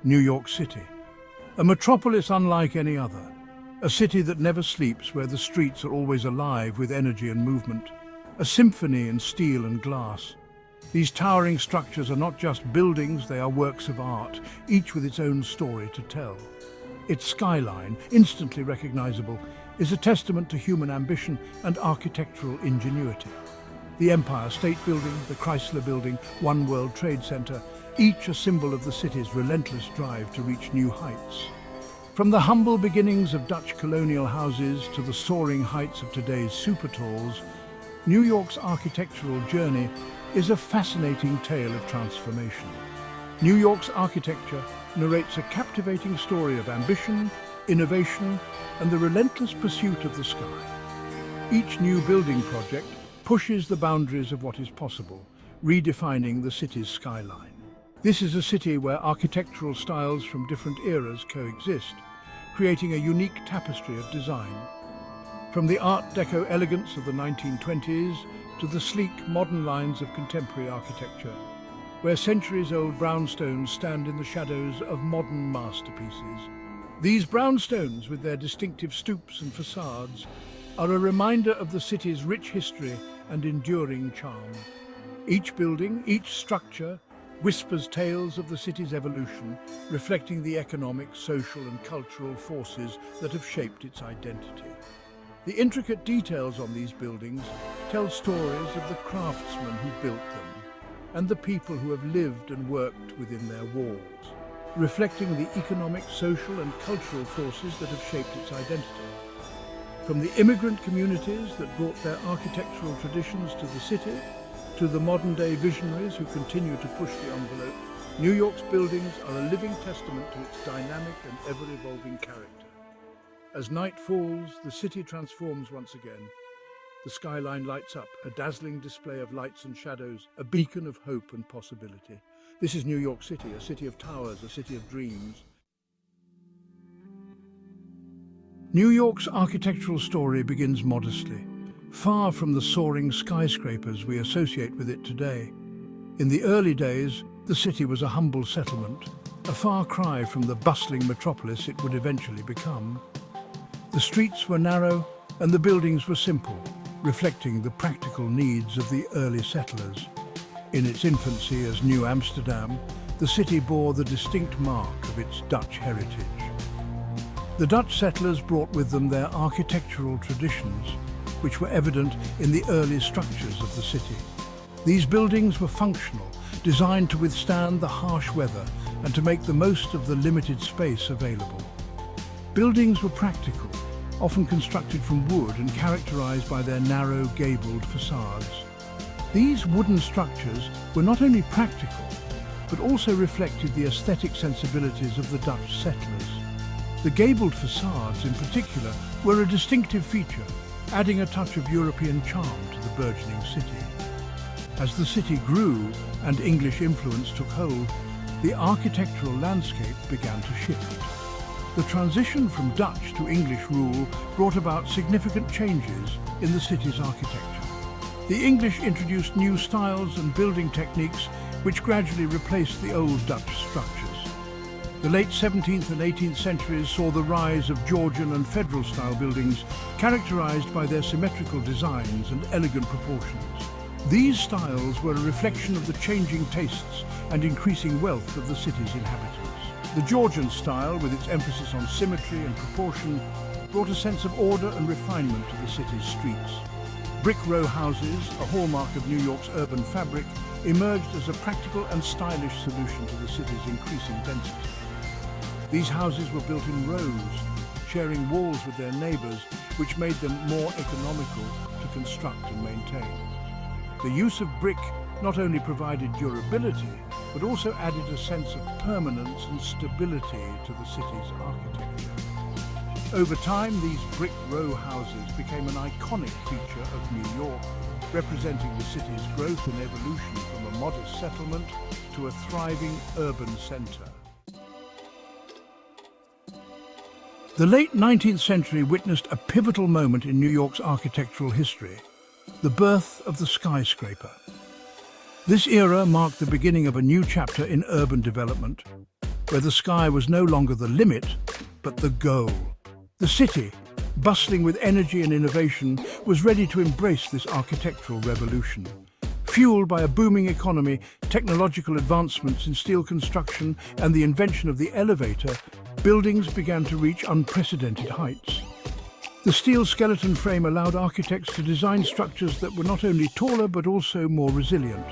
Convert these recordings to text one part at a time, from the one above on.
New York City. A metropolis unlike any other. A city that never sleeps, where the streets are always alive with energy and movement. A symphony in steel and glass. These towering structures are not just buildings, they are works of art, each with its own story to tell. Its skyline, instantly recognizable, is a testament to human ambition and architectural ingenuity. The Empire State Building, the Chrysler Building, One World Trade Center, each a symbol of the city's relentless drive to reach new heights. From the humble beginnings of Dutch colonial houses to the soaring heights of today's supertalls, New York's architectural journey is a fascinating tale of transformation. New York's architecture narrates a captivating story of ambition, innovation, and the relentless pursuit of the sky. Each new building project pushes the boundaries of what is possible, redefining the city's skyline. This is a city where architectural styles from different eras coexist, creating a unique tapestry of design. From the Art Deco elegance of the 1920s to the sleek, modern lines of contemporary architecture, where centuries-old brownstones stand in the shadows of modern masterpieces. These brownstones, with their distinctive stoops and facades, are a reminder of the city's rich history and enduring charm. Each building, each structure, whispers tales of the city's evolution, reflecting the economic, social and cultural forces that have shaped its identity. The intricate details on these buildings tell stories of the craftsmen who built them and the people who have lived and worked within their walls, reflecting the economic, social and cultural forces that have shaped its identity. From the immigrant communities that brought their architectural traditions to the city, to the modern-day visionaries who continue to push the envelope, New York's buildings are a living testament to its dynamic and ever-evolving character. As night falls, the city transforms once again. The skyline lights up, a dazzling display of lights and shadows, a beacon of hope and possibility. This is New York City, a city of towers, a city of dreams. New York's architectural story begins modestly, far from the soaring skyscrapers we associate with it today. In the early days, the city was a humble settlement, a far cry from the bustling metropolis it would eventually become. The streets were narrow and the buildings were simple, reflecting the practical needs of the early settlers. In its infancy as New Amsterdam, the city bore the distinct mark of its Dutch heritage. The Dutch settlers brought with them their architectural traditions, which were evident in the early structures of the city. These buildings were functional, designed to withstand the harsh weather and to make the most of the limited space available. Buildings were practical, often constructed from wood and characterized by their narrow, gabled facades. These wooden structures were not only practical, but also reflected the aesthetic sensibilities of the Dutch settlers. The gabled facades, in particular, were a distinctive feature, adding a touch of European charm to the burgeoning city. As the city grew and English influence took hold, the architectural landscape began to shift. The transition from Dutch to English rule brought about significant changes in the city's architecture. The English introduced new styles and building techniques which gradually replaced the old Dutch structures. The late 17th and 18th centuries saw the rise of Georgian and federal-style buildings characterized by their symmetrical designs and elegant proportions. These styles were a reflection of the changing tastes and increasing wealth of the city's inhabitants. The Georgian style, with its emphasis on symmetry and proportion, brought a sense of order and refinement to the city's streets. Brick row houses, a hallmark of New York's urban fabric, emerged as a practical and stylish solution to the city's increasing density. These houses were built in rows, sharing walls with their neighbors, which made them more economical to construct and maintain. The use of brick not only provided durability, but also added a sense of permanence and stability to the city's architecture. Over time, these brick row houses became an iconic feature of New York, representing the city's growth and evolution from a modest settlement to a thriving urban center. The late 19th century witnessed a pivotal moment in New York's architectural history, the birth of the skyscraper. This era marked the beginning of a new chapter in urban development. where the sky was no longer the limit, but the goal. The city, bustling with energy and innovation, was ready to embrace this architectural revolution. Fueled by a booming economy, technological advancements in steel construction, and the invention of the elevator, buildings began to reach unprecedented heights. The steel skeleton frame allowed architects to design structures that were not only taller but also more resilient.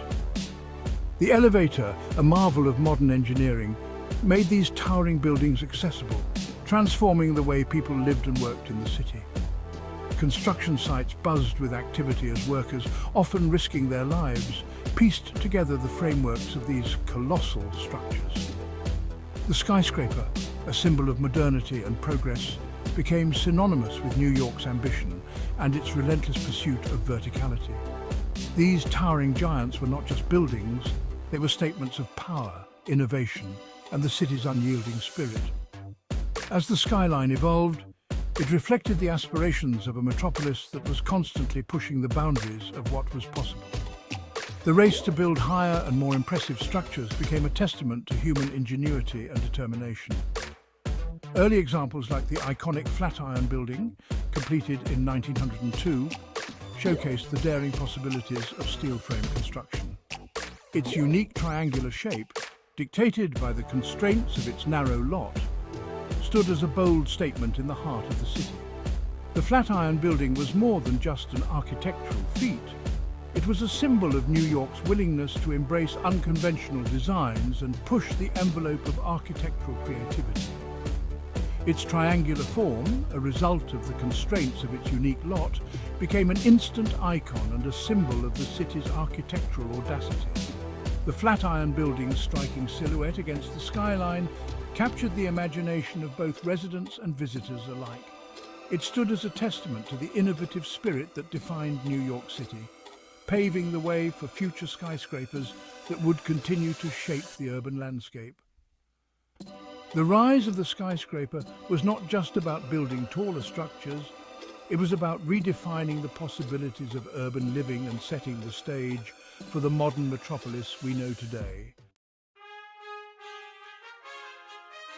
The elevator, a marvel of modern engineering, made these towering buildings accessible, transforming the way people lived and worked in the city. Construction sites buzzed with activity as workers, often risking their lives, pieced together the frameworks of these colossal structures. The skyscraper, a symbol of modernity and progress, became synonymous with New York's ambition and its relentless pursuit of verticality. These towering giants were not just buildings, they were statements of power, innovation, and the city's unyielding spirit. As the skyline evolved, it reflected the aspirations of a metropolis that was constantly pushing the boundaries of what was possible. The race to build higher and more impressive structures became a testament to human ingenuity and determination. Early examples like the iconic Flatiron Building, completed in 1902, showcased the daring possibilities of steel frame construction. Its unique triangular shape, dictated by the constraints of its narrow lot, stood as a bold statement in the heart of the city. The Flatiron Building was more than just an architectural feat. It was a symbol of New York's willingness to embrace unconventional designs and push the envelope of architectural creativity. Its triangular form, a result of the constraints of its unique lot, became an instant icon and a symbol of the city's architectural audacity. The Flatiron Building's striking silhouette against the skyline captured the imagination of both residents and visitors alike. It stood as a testament to the innovative spirit that defined New York City, paving the way for future skyscrapers that would continue to shape the urban landscape. The rise of the skyscraper was not just about building taller structures, it was about redefining the possibilities of urban living and setting the stage for the modern metropolis we know today.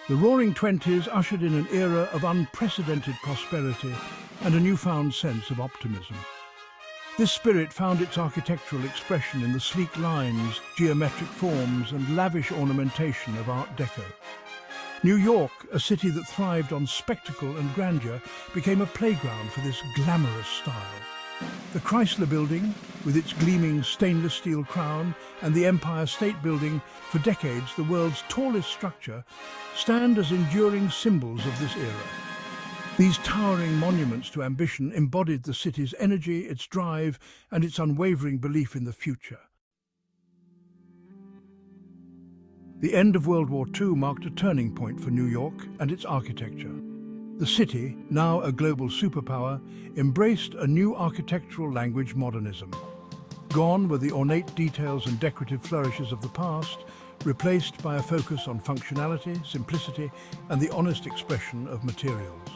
The Roaring Twenties ushered in an era of unprecedented prosperity and a newfound sense of optimism. This spirit found its architectural expression in the sleek lines, geometric forms, and lavish ornamentation of Art Deco. New York, a city that thrived on spectacle and grandeur, became a playground for this glamorous style. The Chrysler Building, with its gleaming stainless steel crown, and the Empire State Building, for decades the world's tallest structure, stand as enduring symbols of this era. These towering monuments to ambition embodied the city's energy, its drive, and its unwavering belief in the future. The end of World War II marked a turning point for New York and its architecture. The city, now a global superpower, embraced a new architectural language: modernism. Gone were the ornate details and decorative flourishes of the past, replaced by a focus on functionality, simplicity, and the honest expression of materials.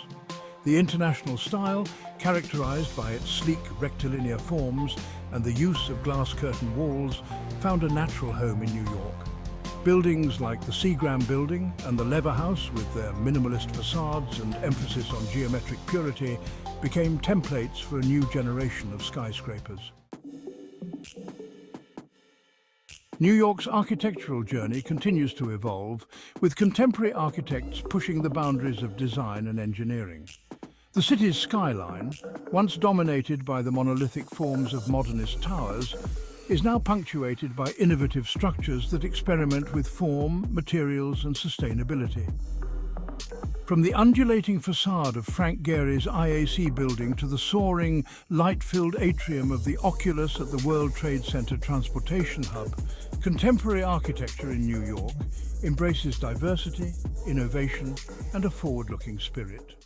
The international style, characterized by its sleek rectilinear forms and the use of glass curtain walls, found a natural home in New York. Buildings like the Seagram Building and the Lever House, with their minimalist facades and emphasis on geometric purity, became templates for a new generation of skyscrapers. New York's architectural journey continues to evolve, with contemporary architects pushing the boundaries of design and engineering. The city's skyline, once dominated by the monolithic forms of modernist towers, is now punctuated by innovative structures that experiment with form, materials, and sustainability. From the undulating facade of Frank Gehry's IAC building to the soaring, light-filled atrium of the Oculus at the World Trade Center Transportation Hub, contemporary architecture in New York embraces diversity, innovation, and a forward-looking spirit.